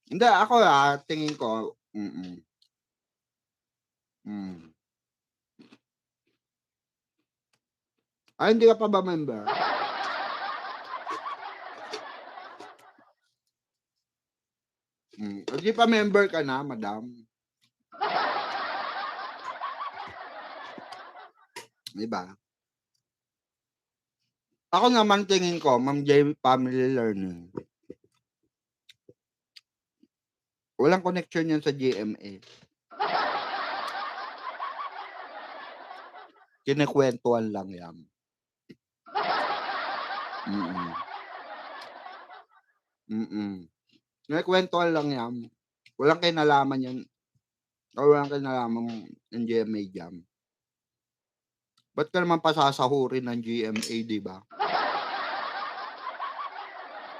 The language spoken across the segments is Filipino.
Hindi, ako tingin ko, hmm. Hindi ka pa ba member? Di pa member ka na, madam? Di ba? Ako naman tingin ko, Ma'am J, family learning. Walang connection yan sa GMA. Kinikwentuhan lang yan. Kinikwentuhan lang yan. Walang kinalaman yan. Walang kinalaman ng GMA dyan. Ba't ka naman pasasahurin ng GMA, di ba?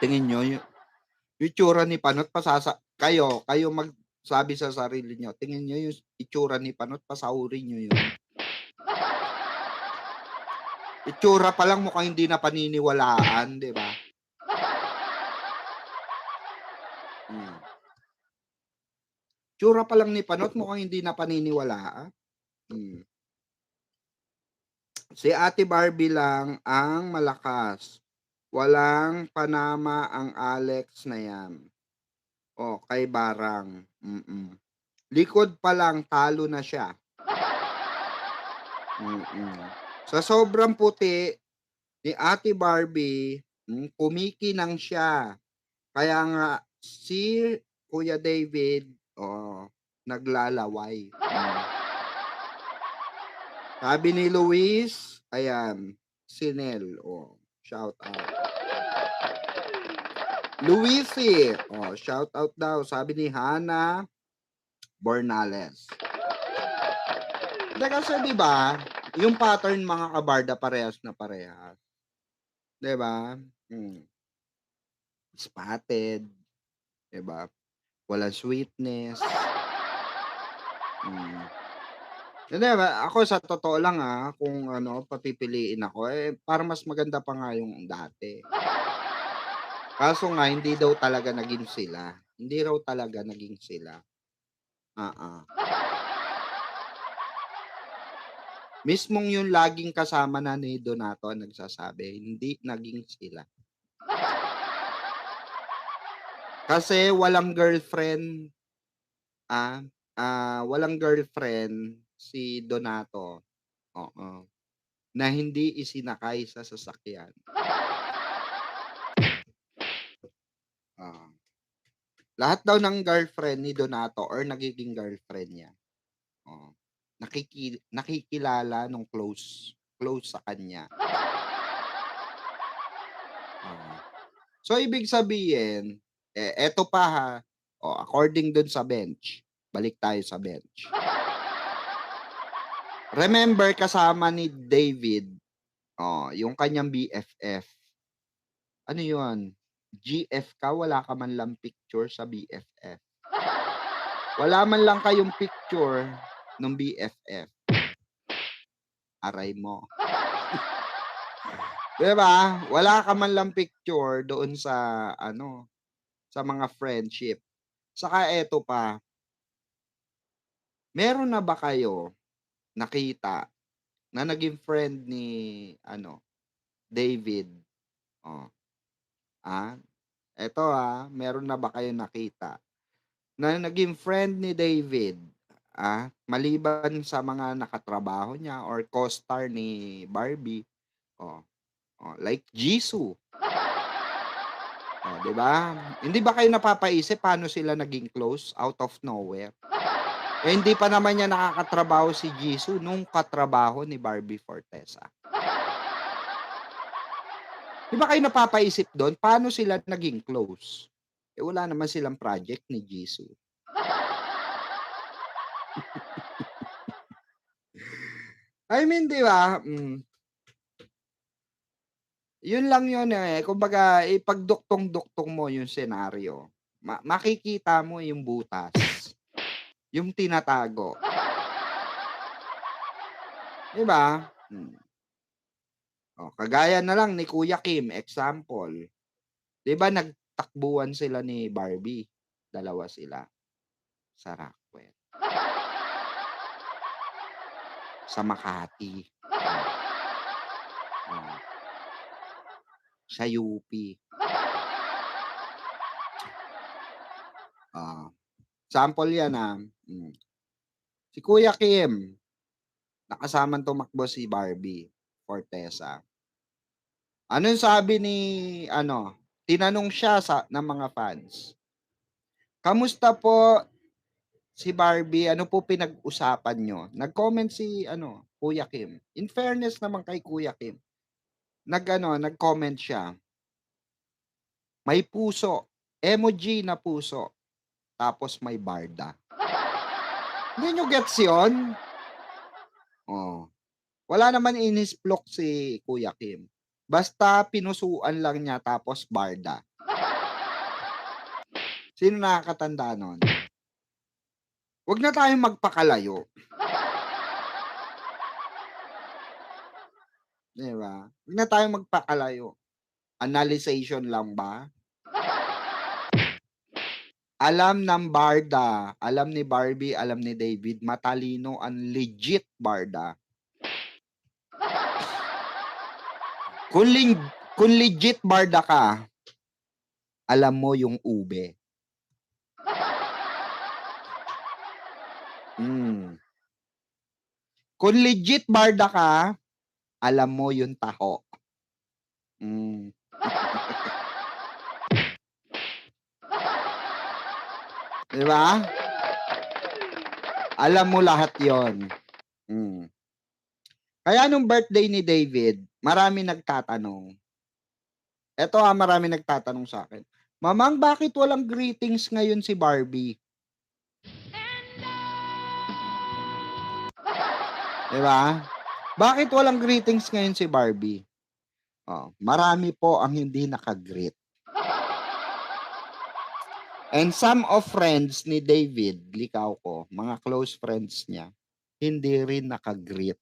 Tingin nyo, yung itsura ni Panot, kayo magsabi sa sarili nyo, tingin nyo yung itsura ni Panot, pasahurin nyo yun. Itsura pa lang mukhang hindi na paniniwalaan, di ba? Itsura pa lang ni Panot mukhang hindi na paniniwalaan. Si Ate Barbie lang ang malakas. Walang panama ang Alex na yan. Kay Barang. Likod pa lang, talo na siya. Sa sobrang puti ni Ate Barbie, kumikinang siya. Kaya nga, si Kuya David, naglalaway. Sabi ni Luis, ayan, Sinel, shout out. Luisi, shout out daw. Sabi ni Hana Bornales. Kasi diba, yung pattern mga kabarda parehas na parehas. Diba? Spotted. Diba? Walang sweetness. Diba? Ako sa totoo lang kung papipiliin ako, para mas maganda pa nga yung dati. Kaso nga, hindi daw talaga naging sila. Hindi raw talaga naging sila. Mismong yung laging kasama na ni Donato ang nagsasabi, hindi naging sila. Kasi walang girlfriend, walang girlfriend si Donato. Na hindi isinakay sa sasakyan. Lahat daw ng girlfriend ni Donato or nagiging girlfriend niya, nakikilala nung close sa kanya. So, ibig sabihin, eto pa according dun sa bench, balik tayo sa bench. Remember, kasama ni David, yung kanyang BFF. Ano yun? GF ka, wala ka man lang picture sa BFF. Wala man lang kayong picture ng BFF. Aray mo. Diba? Wala ka man lang picture doon sa sa mga friendship. Saka eto pa. Meron na ba kayo nakita na naging friend ni David? Eto meron na ba kayo nakita na naging friend ni David, maliban sa mga nakatrabaho niya or co-star ni Barbie, like Jisoo. 'Di ba? Hindi ba kayo napapaisip paano sila naging close out of nowhere? Hindi pa naman niya nakakatrabaho si Jisoo nung katrabaho ni Barbie Fortesa. Di ba kayo napapaisip doon paano sila naging close? Wala naman silang project ni Jisoo. I mean, di ba? Yun lang yun kumbaga ipagduktong-duktong mo yung senaryo. Makikita mo yung butas. Yung tinatago. Di ba? Kagaya na lang ni Kuya Kim, example. 'Di ba nagtakbuhan sila ni Barbie, dalawa sila sa Rockwell, sa Makati, oh, sa UP. Oh, sample 'yan, Si Kuya Kim, nakasamang tumakbo si Barbie Fortesa. Anong sabi ni tinanong siya ng mga fans, "Kamusta po si Barbie, ano po pinag-usapan niyo?" Nag-comment si Kuya Kim. In fairness naman kay Kuya Kim, nag-comment siya, may puso, emoji na puso, tapos may barda. Hindi niyo gets 'yun? Oh, wala naman inisplok si Kuya Kim. Basta pinusuan lang niya tapos barda. Sino nakakatanda nun? Wag na tayong magpakalayo. 'Di ba? Wag na tayong magpakalayo. Analyzation lang ba? Alam ng barda, alam ni Barbie, alam ni David, matalino ang legit barda. Kung legit barda ka, alam mo yung ube. Kung legit barda ka, alam mo yung taho. Mm. 'Di ba? Alam mo lahat 'yon. Kaya nung birthday ni David, marami nagtatanong. Eto marami nagtatanong sa akin, "Mamang, bakit walang greetings ngayon si Barbie?" 'Di ba? Bakit walang greetings ngayon si Barbie? Marami po ang hindi naka-greet. And some of friends ni David Licauco, mga close friends niya, hindi rin naka-greet.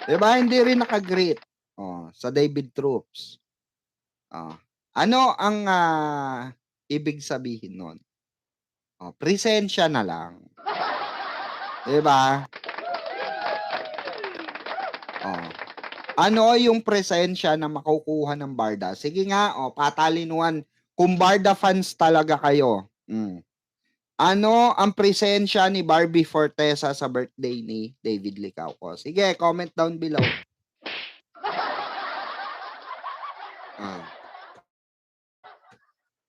'Di ba, hindi rin naka-greet. Sa David Troops. Ano ang ibig sabihin nun? Presensya na lang. 'Di ba? Ano yung presensya na makukuha ng barda? Sige nga, patalinuhan. Kung barda fans talaga kayo, ano ang presensya ni Barbie Fortesa sa birthday ni David Licauco? Sige, comment down below.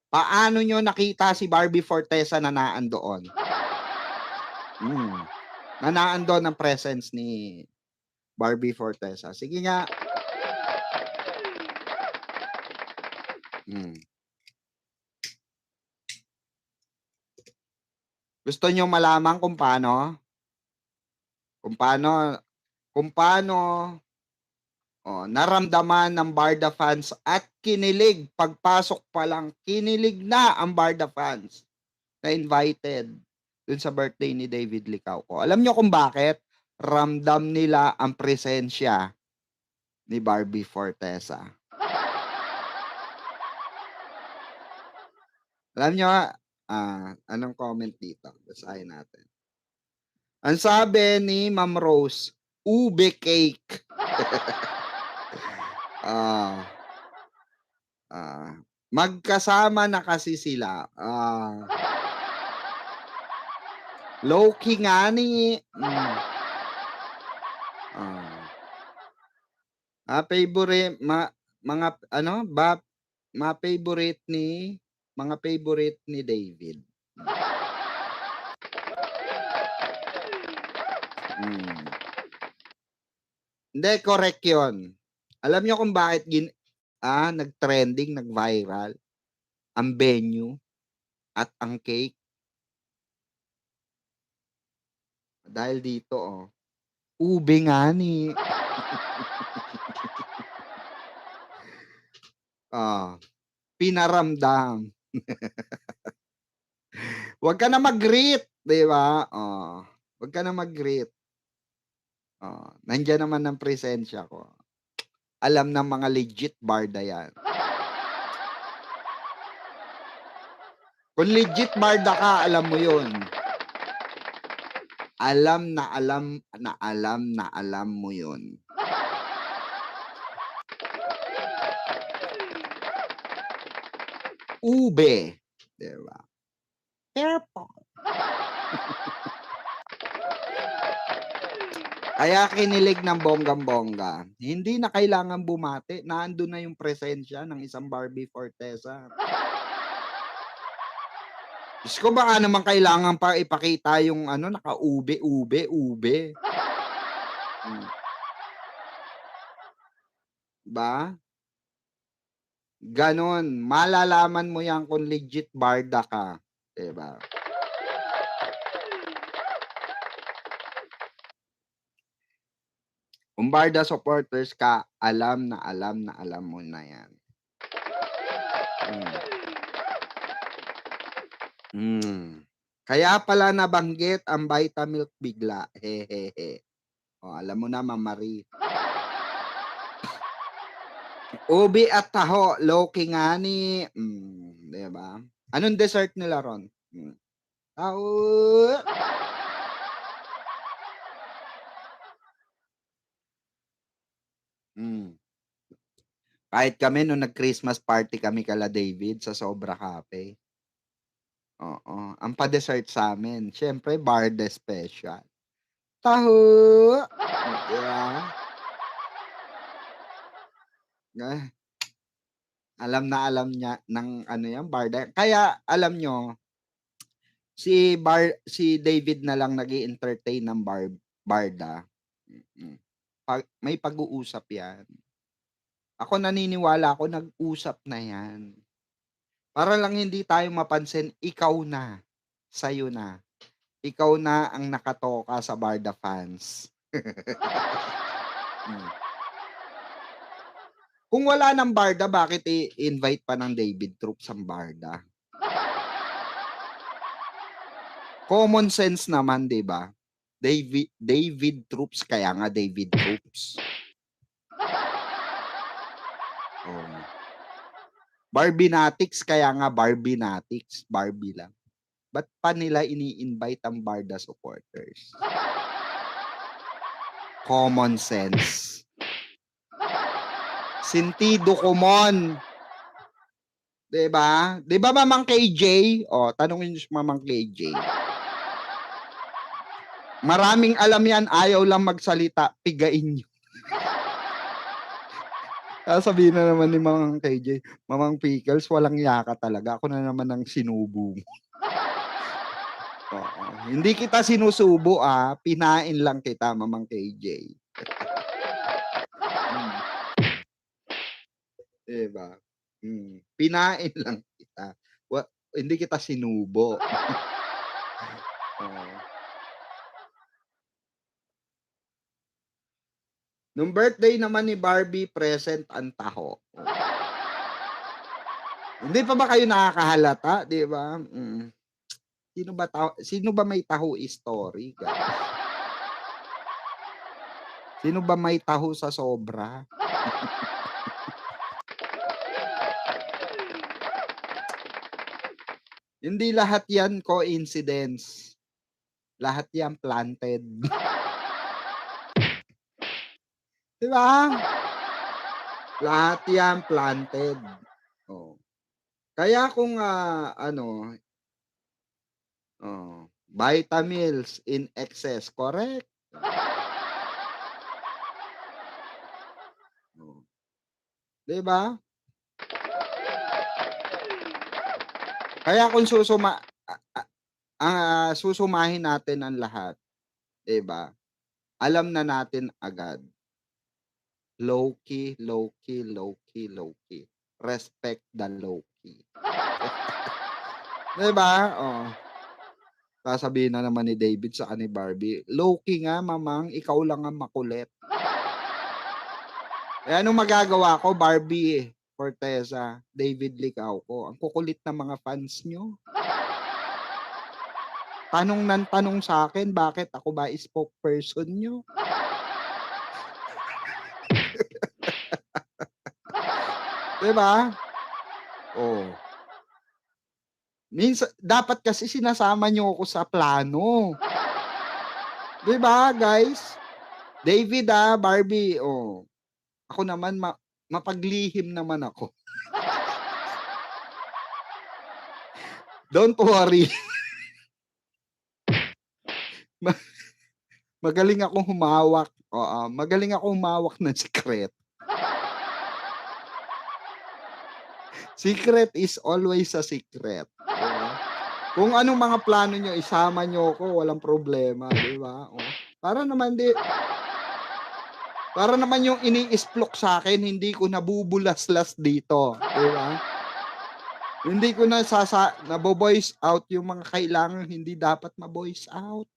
Paano nyo nakita si Barbie Fortesa na naandoon? Na naandoon ang presence ni Barbie Fortesa. Sige nga. Gusto nyo malaman kung paano? Kung paano naramdaman ng barda fans at kinilig pagpasok pa lang, kinilig na ang barda fans na invited dun sa birthday ni David Licauco. Alam nyo kung bakit? Ramdam nila ang presensya ni Barbie Fortesa. Alam nyo, anong comment dito? Basahin natin. Ang sabi ni Ma'am Rose, ube cake. Magkasama na kasi sila. Low-key nga ni. Favorite mga favorite ni David. Hindi, correct 'yon. Alam niyo kung bakit nag-trending, nag-viral ang venue at ang cake? Dahil dito, ube nga ni. Pinaramdam. Wag ka na mag-greet, 'di ba? Wag ka na mag-greet. Nandiyan naman ang presensya ko. Alam ng mga legit barda 'yan. Kung legit barda ka, alam mo 'yun. Alam na alam na alam na alam mo 'yun. Ube, 'di ba? Purple. Kaya kinilig ng bonggang-bongga. Hindi na kailangan bumati, nandun na yung presensya ng isang Barbie Forteza. Diyos ko, baka naman kailangan pa ipakita yung ano, naka-ube, ube, ube. Ba? Ganon. Malalaman mo yan kung legit barda ka. Diba? Kung barda supporters ka, alam na alam na alam mo na yan. Kaya pala nabanggit ang Vitamilk bigla. Hehehe. Alam mo na, Ma'am Marie. Ubi at taho, low-key nga ni. Diba? Anong dessert nila ron? Taho. Kahit kami nung nag-Christmas party kami kala David sa Sobra Cafe. Ang pa-dessert sa'min, siyempre Barda Special. Taho! Diba? Alam na alam niya ng ano yan, Barda. Kaya alam nyo, si David na lang nag-i-entertain ng Barda. May pag-uusap yan. Ako naniniwala ako, nag-usap na yan. Para lang hindi tayo mapansin, ikaw na. Sa'yo na. Ikaw na ang nakatoka sa Barda fans. Kung wala ng Barda, bakit i-invite pa ng David Troops ang Barda? Common sense naman, 'di ba? David Troops, kaya nga David Troops. Barbinatics, kaya nga Barbinatics, Barbie lang. Ba't pa nila ini-invite ang Barda supporters? Common sense. Sentido común. 'Di ba? 'Di ba Mamang KJ? Tanungin niyo si Mamang KJ. Maraming alam yan, ayaw lang magsalita, pigain niyo. Sabihin na naman ni Mamang KJ, Mamang Pickles, walang yaka talaga. Ako na naman ang sinubo mo. Hindi kita sinusubo, pinain lang kita, Mamang KJ. Diba? Pinain lang kita. Hindi kita sinubo. Nung birthday naman ni Barbie, present ang taho. Hindi pa ba kayo nakakahalata, 'di ba? Sino ba may taho story? Sino ba may taho sa sobra? Hindi lahat 'yan coincidence. Lahat 'yan planted. 'Di ba? Lahat 'yan planted. Kaya kung vitamins in excess, correct? 'Di ba? Kaya kung susumahin natin ang lahat, 'di ba? Alam na natin agad. Low-key, low-key, low-key, low-key. Respect the low-key. 'Di ba? Sasabihin na naman ni David sa ni Barbie, low-key nga Mamang, ikaw lang ang makulit. Anong magagawa ko, Barbie Forteza, David Licauco, ang kukulit ng mga fans nyo. Tanong ng tanong sa akin, bakit ako ba spokesperson nyo? 'Di ba? Oh, dapat kasi sinasama niyo ako sa plano, 'di ba, guys? David, Barbie, oh, ako naman mapaglihim naman ako. Don't worry, ma magaling akong humawak, oo, magaling akong humawak ng sikret. Secret is always a secret, 'di ba? Kung anong mga plano niyo isama niyo ako walang problema, 'di ba? Oh, para naman para naman yung ini-isplok sa'kin hindi ko nabubulaslas dito, 'di ba? Hindi ko nabo-voice out yung mga kailangang hindi dapat ma-voice out.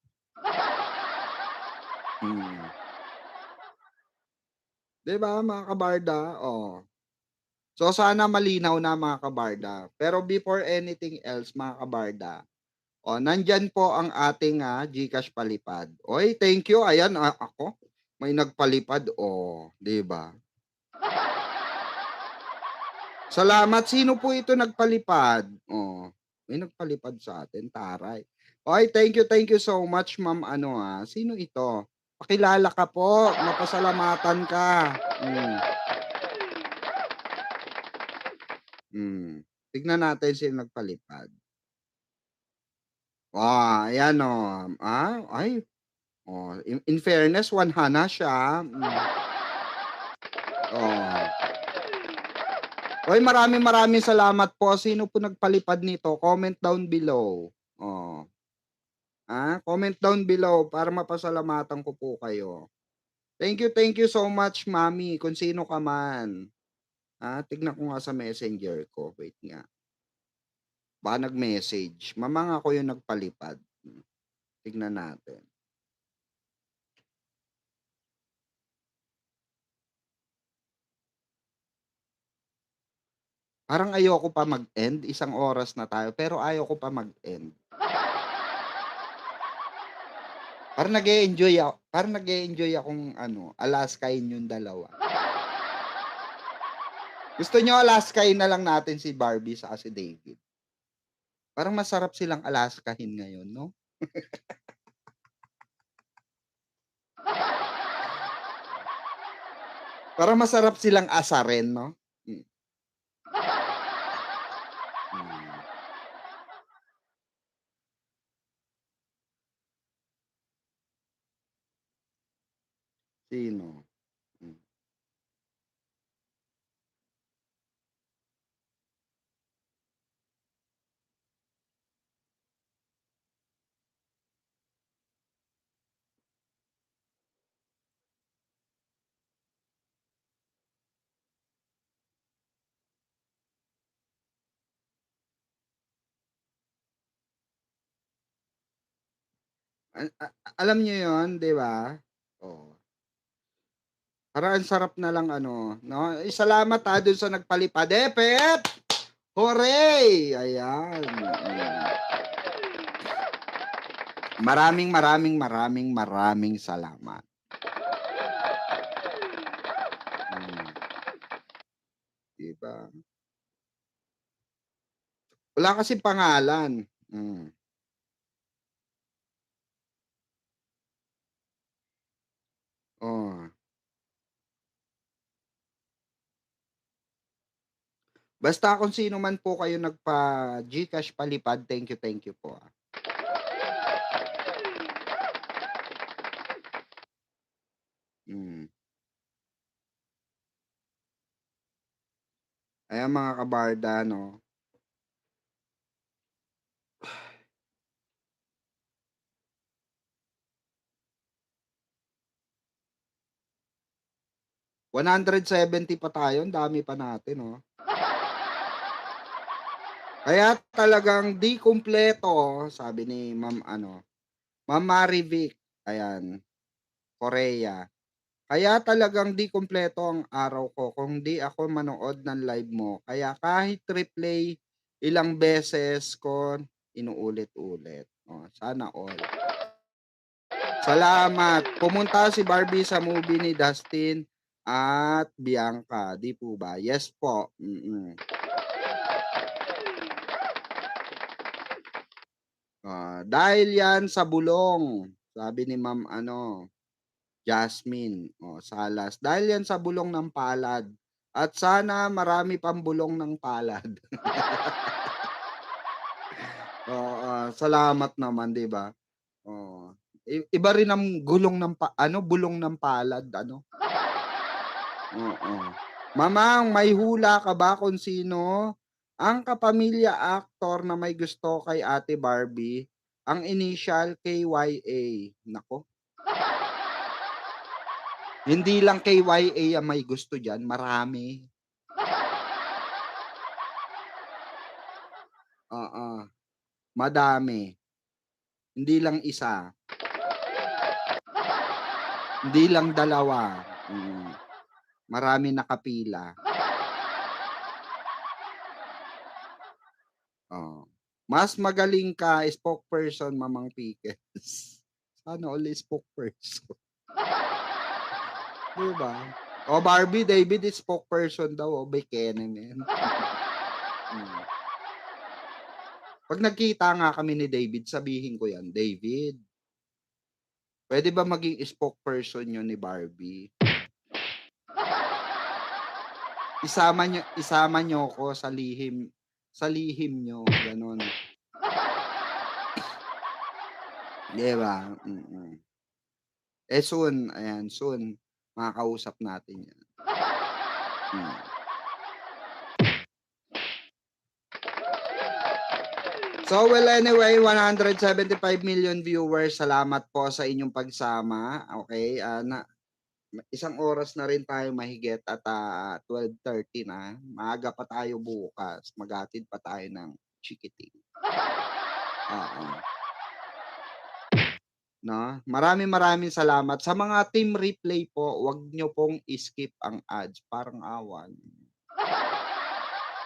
Hmm, 'di ba mga kabarda? Oh. So, sana malinaw na mga kabarda. Pero before anything else mga kabarda, nandiyan po ang ating, GCash palipad. Oy, thank you. Ayan, ako may nagpalipad, 'di ba? Salamat. Sino po ito nagpalipad? May nagpalipad sa atin, taray. Oy, thank you so much, ma'am ano, sino ito? Pakilala ka po, mapasalamatan ka. Tignan natin sino nagpalipad. Ayan, ay, in fairness 1 na siya, oh. Uy, maraming salamat po. Sino po nagpalipad nito? Comment down below. Oh, comment down below para mapasalamatan ko po kayo. Thank you so much, mami, kung sino ka man. Tignan ko nga sa messenger ko. Wait nga. Baka nag-message. Mamang ako yung nagpalipad. Tignan natin. Parang ayoko pa mag-end. 1 oras na tayo, pero ayoko pa mag-end. Parang nag-e-enjoy akong alaskain yung dalawa. Gusto niyo alaskain na lang natin si Barbie saka si David. Parang masarap silang alaskahin ngayon, 'no? Parang masarap silang asarin, 'no? Hmm, hmm. Sino? Hmm. Alam niyo 'yun, 'di ba? Oh, parang ang sarap na lang 'no? Salamat, dun sa nagpalipad. Epet! Hooray! Ayan, maraming salamat. 'Di ba? Wala kasing pangalan. Oh, basta kung sino man po kayo nagpa-GCash palipad, thank you po, Hmm. Ayan mga kabarda 'no, 170 pa tayo, ang dami pa natin, oh. Kaya talagang 'di kumpleto, sabi ni Ma'am Marivic, ayan, Korea. Kaya talagang 'di kumpleto ang araw ko kung 'di ako manood ng live mo. Kaya kahit replay, ilang beses ko inuulit-ulit. Sana all. Salamat. Pumunta si Barbie sa movie ni Dustin, at Bianca, 'di po ba? Yes po, dahil 'yan sa bulong, sabi ni Ma'am Jasmine, Salas. Dahil 'yan sa bulong ng palad at sana marami pang bulong ng palad. Oo, salamat naman, 'di ba? Oo. Iba rin ang gulong ng bulong ng palad oo. Mamang, may hula ka ba kung sino ang kapamilya actor na may gusto kay Ate Barbie? Ang initial KYA. Naku, hindi lang KYA ang may gusto diyan, marami. Oo, madami. Hindi lang isa, hindi lang dalawa, marami nakapila. Oo. Mas magaling ka spokesperson, Mamang Pickles. Sana all spokesperson, 'di ba? O Barbie, David is spokesperson daw, may Kenemen. Hmm. 'Pag nagkita nga kami ni David sabihin ko 'yan, "David, puwede ba maging spokesperson niyo ni Barbie? Isama niyo ko sa lihim niyo." Gano'n. 'Di ba? Soon, ayan, soon makakausap natin 'yan. Hmm. So, well, anyway, 175 million viewers, salamat po sa inyong pagsama, okey, isang oras na rin tayo mahigit at, 12:30 na, maaga pa tayo bukas, maghatid pa tayo ng chikiting, oo. 'No, maraming salamat. Sa mga team replay po, 'wag niyo pong i-skip ang ads, parang awa niyo.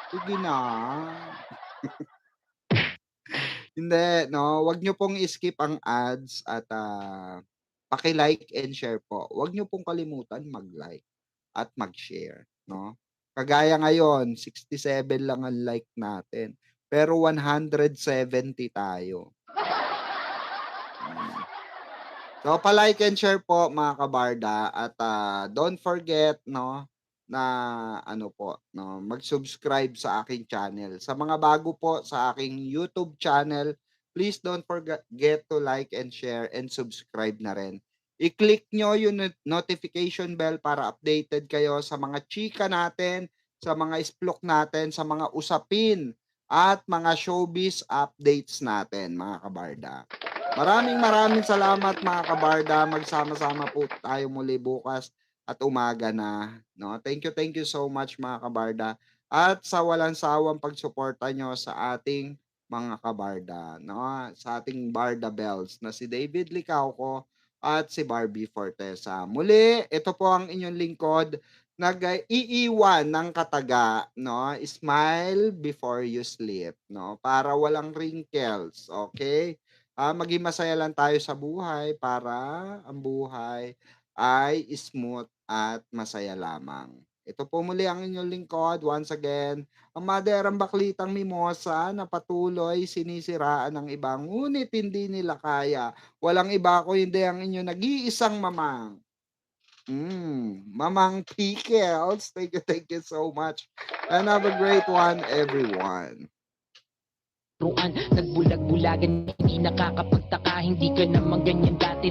Sige na. Hindi 'no, 'wag niyo pong i-skip ang ads at, paki-like and share po. 'Wag niyo pong kalimutan mag-like at mag-share 'no. Kagaya ngayon 67 lang ang like natin, pero 170 tayo. Hmm. So, pa-like and share po mga kabarda at, don't forget 'no, na po 'no, mag-subscribe sa aking channel. Sa mga bago po sa aking YouTube channel, please don't get to like and share and subscribe na rin. I-click nyo yung notification bell para updated kayo sa mga chika natin, sa mga isplok natin, sa mga usapin at mga showbiz updates natin mga kabarda. Maraming salamat mga kabarda. Magsama-sama po tayo muli bukas at umaga na, 'no. Thank you so much mga kabarda at sa walang sawang pagsuporta niyo sa ating mga kabarda, 'no, sa ating Barda Bells na si David Licauco at si Barbie Fortesa. Muli, ito po ang inyong lingkod, nag-iiwan ng kataga, 'no, smile before you sleep, 'no, para walang wrinkles, okay. Maging masaya lang tayo sa buhay para ang buhay ay smooth at masaya lamang. Ito po muli ang inyong lingkod, once again, ang maderang baklitang mimosa na patuloy sinisiraan ng iba, ngunit hindi nila kaya. Walang iba kundi ang inyong nag-iisang mamang. Mamang Pickles. Thank you so much. And have a great one, everyone. Nagbulag-bulagan, hindi nakakapagtaka, hindi ka naman ganyan dati.